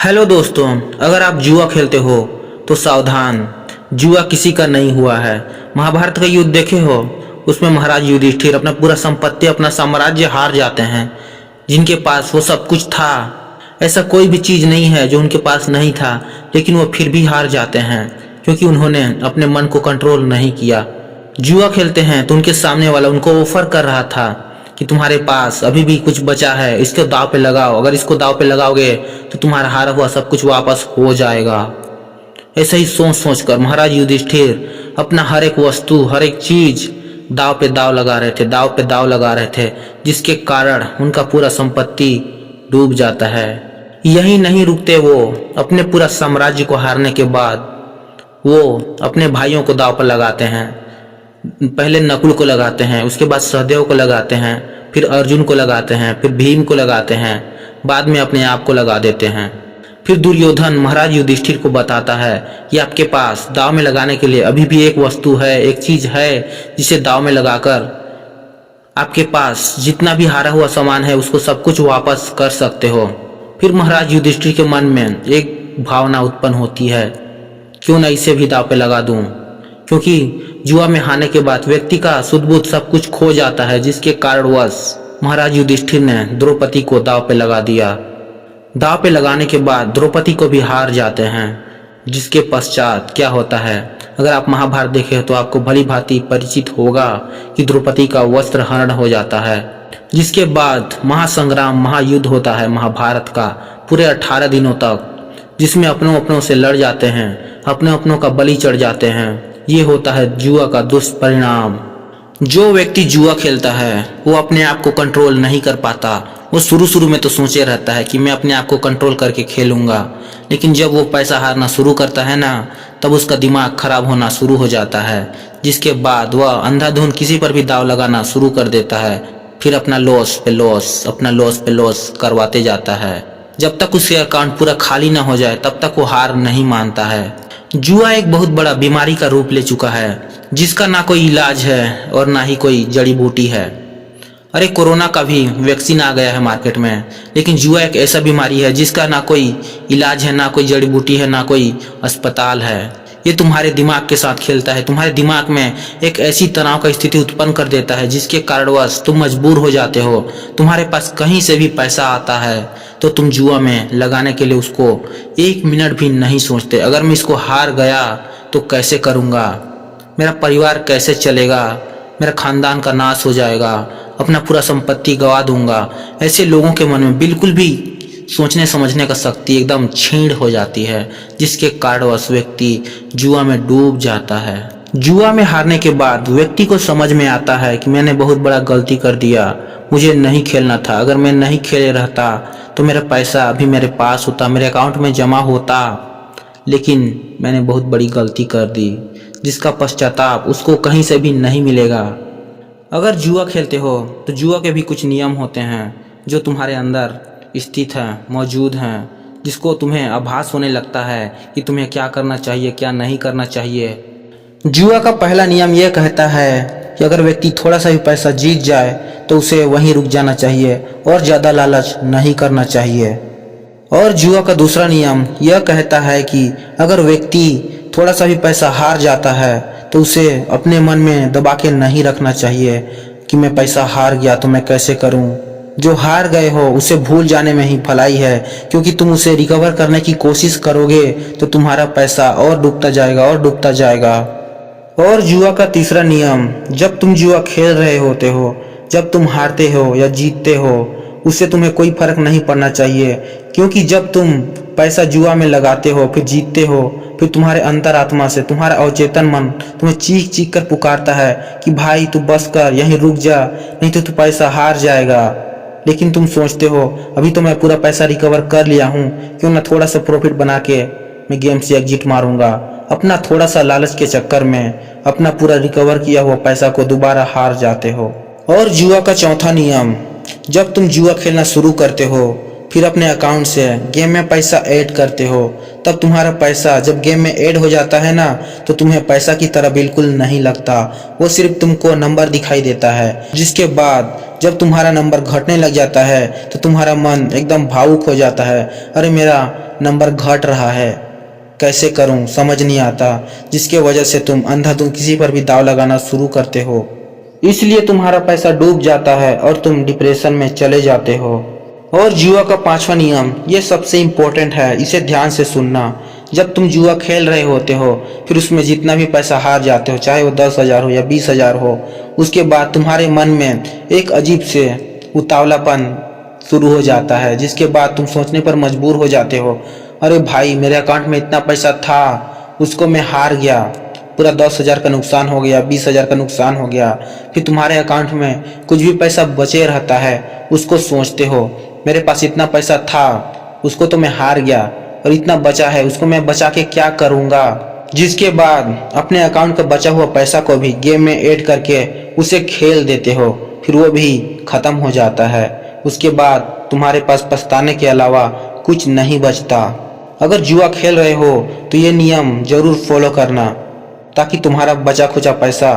Hello दोस्तों, अगर आप जुआ खेलते हो तो सावधान। जुआ किसी का नहीं हुआ है। महाभारत का युद्ध देखे हो? उसमें महाराज युधिष्ठिर अपना पूरा संपत्ति, अपना साम्राज्य हार जाते हैं। जिनके पास वो सब कुछ था, ऐसा कोई भी चीज नहीं है जो उनके पास नहीं था, लेकिन वो फिर भी हार जाते हैं क्योंकि उन्होंने अपने मन को कंट्रोल नहीं किया। जुआ खेलते हैं तो उनके सामने वाला उनको ऑफर कर रहा था कि तुम्हारे पास अभी भी कुछ बचा है, इसको दाव पे लगाओ। अगर इसको दाव पे लगाओगे तो तुम्हारा हारा हुआ सब कुछ वापस हो जाएगा। ऐसे ही सोच सोच कर महाराज युधिष्ठिर अपना हर एक वस्तु, हर एक चीज दाव पे दाव लगा रहे थे, दाव पे दाव लगा रहे थे, जिसके कारण उनका पूरा संपत्ति डूब जाता है। यही नहीं रुकते, वो अपने पूरा साम्राज्य को हारने के बाद वो अपने भाइयों को दाव पर लगाते हैं। पहले नकुल को लगाते हैं, उसके बाद सहदेव को लगाते हैं, फिर अर्जुन को लगाते हैं, फिर भीम को लगाते हैं, बाद में अपने आप को लगा देते हैं। फिर दुर्योधन महाराज युधिष्ठिर को बताता है कि आपके पास दाव में लगाने के लिए अभी भी एक वस्तु है, एक चीज है जिसे दाव में लगाकर आपके पास जितना भी हारा हुआ सामान है उसको सब कुछ वापस कर सकते हो। फिर महाराज युधिष्ठिर के मन में एक भावना उत्पन्न होती है, क्यों न इसे भी दाव पे लगा दूं। क्योंकि जुआ में हारने के बाद व्यक्ति का सुध बुध सब कुछ खो जाता है, जिसके कारणवश महाराज युधिष्ठिर ने द्रौपदी को दाव पे लगा दिया। दाव पे लगाने के बाद द्रौपदी को भी हार जाते हैं, जिसके पश्चात क्या होता है, अगर आप महाभारत देखे तो आपको भली भांति परिचित होगा कि द्रौपदी का वस्त्र हरण हो जाता है। जिसके बाद महासंग्राम, महायुद्ध होता है महाभारत का पूरे 18 दिनों तक, जिसमें अपनों अपनों से लड़ जाते हैं, अपने अपनों का बलि चढ़ जाते हैं। ये होता है जुआ का दुष्परिणाम। जो व्यक्ति जुआ खेलता है वो अपने आप को कंट्रोल नहीं कर पाता। वो शुरू में तो सोचे रहता है कि मैं अपने आप को कंट्रोल करके खेलूंगा, लेकिन जब वो पैसा हारना शुरू करता है ना, तब उसका दिमाग खराब होना शुरू हो जाता है, जिसके बाद वह अंधाधुंध किसी पर भी दाव लगाना शुरू कर देता है। फिर अपना लॉस पे लॉस, अपना लॉस पे लॉस करवाते जाता है। जब तक उसके अकाउंट पूरा खाली ना हो जाए तब तक वो हार नहीं मानता है। जुआ एक बहुत बड़ा बीमारी का रूप ले चुका है, जिसका ना कोई इलाज है और ना ही कोई जड़ी बूटी है। अरे कोरोना का भी वैक्सीन आ गया है मार्केट में, लेकिन जुआ एक ऐसा बीमारी है जिसका ना कोई इलाज है, ना कोई जड़ी बूटी है, ना कोई अस्पताल है। ये तुम्हारे दिमाग के साथ खेलता है, तुम्हारे दिमाग में एक ऐसी तनाव का स्थिति उत्पन्न कर देता है जिसके कारणवश तुम मजबूर हो जाते हो। तुम्हारे पास कहीं से भी पैसा आता है तो तुम जुआ में लगाने के लिए उसको 1 मिनट भी नहीं सोचते। अगर मैं इसको हार गया तो कैसे करूँगा, मेरा परिवार कैसे चलेगा, मेरा खानदान का नाश हो जाएगा, अपना पूरा संपत्ति गवा दूंगा। ऐसे लोगों के मन में बिल्कुल भी सोचने समझने का शक्ति एकदम छीण हो जाती है, जिसके कारणवश व्यक्ति जुआ में डूब जाता है। जुआ में हारने के बाद व्यक्ति को समझ में आता है कि मैंने बहुत बड़ा गलती कर दिया, मुझे नहीं खेलना था। अगर मैं नहीं खेले रहता तो मेरा पैसा अभी मेरे पास होता, मेरे अकाउंट में जमा होता, लेकिन मैंने बहुत बड़ी गलती कर दी, जिसका पश्चाताप उसको कहीं से भी नहीं मिलेगा। अगर जुआ खेलते हो तो जुआ के भी कुछ नियम होते हैं जो तुम्हारे अंदर स्थित हैं, मौजूद हैं, जिसको तुम्हें आभास होने लगता है कि तुम्हें क्या करना चाहिए, क्या नहीं करना चाहिए। जुआ का पहला नियम यह कहता है कि अगर व्यक्ति थोड़ा सा भी पैसा जीत जाए तो उसे वहीं रुक जाना चाहिए और ज़्यादा लालच नहीं करना चाहिए। और जुआ का दूसरा नियम यह कहता है कि अगर व्यक्ति थोड़ा सा भी पैसा हार जाता है तो उसे अपने मन में दबा के नहीं रखना चाहिए कि मैं पैसा हार गया तो मैं कैसे करूं। जो हार गए हो उसे भूल जाने में ही भलाई है, क्योंकि तुम उसे रिकवर करने की कोशिश करोगे तो तुम्हारा पैसा और डूबता जाएगा और डूबता जाएगा। और जुआ का तीसरा नियम, जब तुम जुआ खेल रहे होते हो, जब तुम हारते हो या जीतते हो, उससे तुम्हें कोई फर्क नहीं पड़ना चाहिए, क्योंकि जब तुम पैसा जुआ में लगाते हो फिर जीतते हो, फिर तुम्हारे अंतरात्मा से तुम्हारा अवचेतन मन तुम्हें चीख चीख कर पुकारता है कि भाई तू बस कर, यहीं रुक जा, नहीं तो तू पैसा हार जाएगा। लेकिन तुम सोचते हो अभी तो मैं पूरा पैसा रिकवर कर लिया हूँ, क्यों ना थोड़ा सा प्रॉफिट बना के मैं गेम से एग्जिट मारूंगा। अपना थोड़ा सा लालच के चक्कर में अपना पूरा रिकवर किया हुआ पैसा को दोबारा हार जाते हो। और जुआ का चौथा नियम, जब तुम जुआ खेलना शुरू करते हो फिर अपने अकाउंट से गेम में पैसा ऐड करते हो, तब तुम्हारा पैसा जब गेम में ऐड हो जाता है ना, तो तुम्हें पैसा की तरह बिल्कुल नहीं लगता, वो सिर्फ तुमको नंबर दिखाई देता है। जिसके बाद जब तुम्हारा नंबर घटने लग जाता है तो तुम्हारा मन एकदम भावुक हो जाता है, अरे मेरा नंबर घट रहा है, कैसे करूं, समझ नहीं आता। जिसके वजह से तुम अंधाधुंध किसी पर भी दाव लगाना शुरू करते हो, इसलिए तुम्हारा पैसा डूब जाता है और तुम डिप्रेशन में चले जाते हो। और जुआ का 5वां नियम, ये सबसे इम्पोर्टेंट है, इसे ध्यान से सुनना। जब तुम जुआ खेल रहे होते हो, फिर उसमें जितना भी पैसा हार जाते हो, चाहे वो 10,000 हो या 20,000 हो, उसके बाद तुम्हारे मन में एक अजीब से उतावलापन शुरू हो जाता है। जिसके बाद तुम सोचने पर मजबूर हो जाते हो, अरे भाई मेरे अकाउंट में इतना पैसा था, उसको मैं हार गया, पूरा 10,000 का नुकसान हो गया, 20,000 का नुकसान हो गया। फिर तुम्हारे अकाउंट में कुछ भी पैसा बचे रहता है, उसको सोचते हो, मेरे पास इतना पैसा था, उसको तो मैं हार गया, और इतना बचा है, उसको मैं बचा के क्या करूँगा। जिसके बाद अपने अकाउंट का बचा हुआ पैसा को भी गेम में ऐड करके उसे खेल देते हो, फिर वो भी ख़त्म हो जाता है। उसके बाद तुम्हारे पास पछताने के अलावा कुछ नहीं बचता। अगर जुआ खेल रहे हो तो ये नियम ज़रूर फॉलो करना, ताकि तुम्हारा बचा खुचा पैसा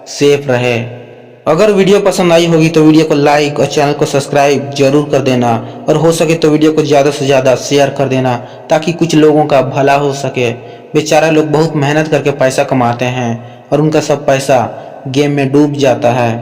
सेफ रहे। अगर वीडियो पसंद आई होगी तो वीडियो को लाइक और चैनल को सब्सक्राइब जरूर कर देना, और हो सके तो वीडियो को ज़्यादा से ज़्यादा शेयर कर देना, ताकि कुछ लोगों का भला हो सके। बेचारा लोग बहुत मेहनत करके पैसा कमाते हैं और उनका सब पैसा गेम में डूब जाता है।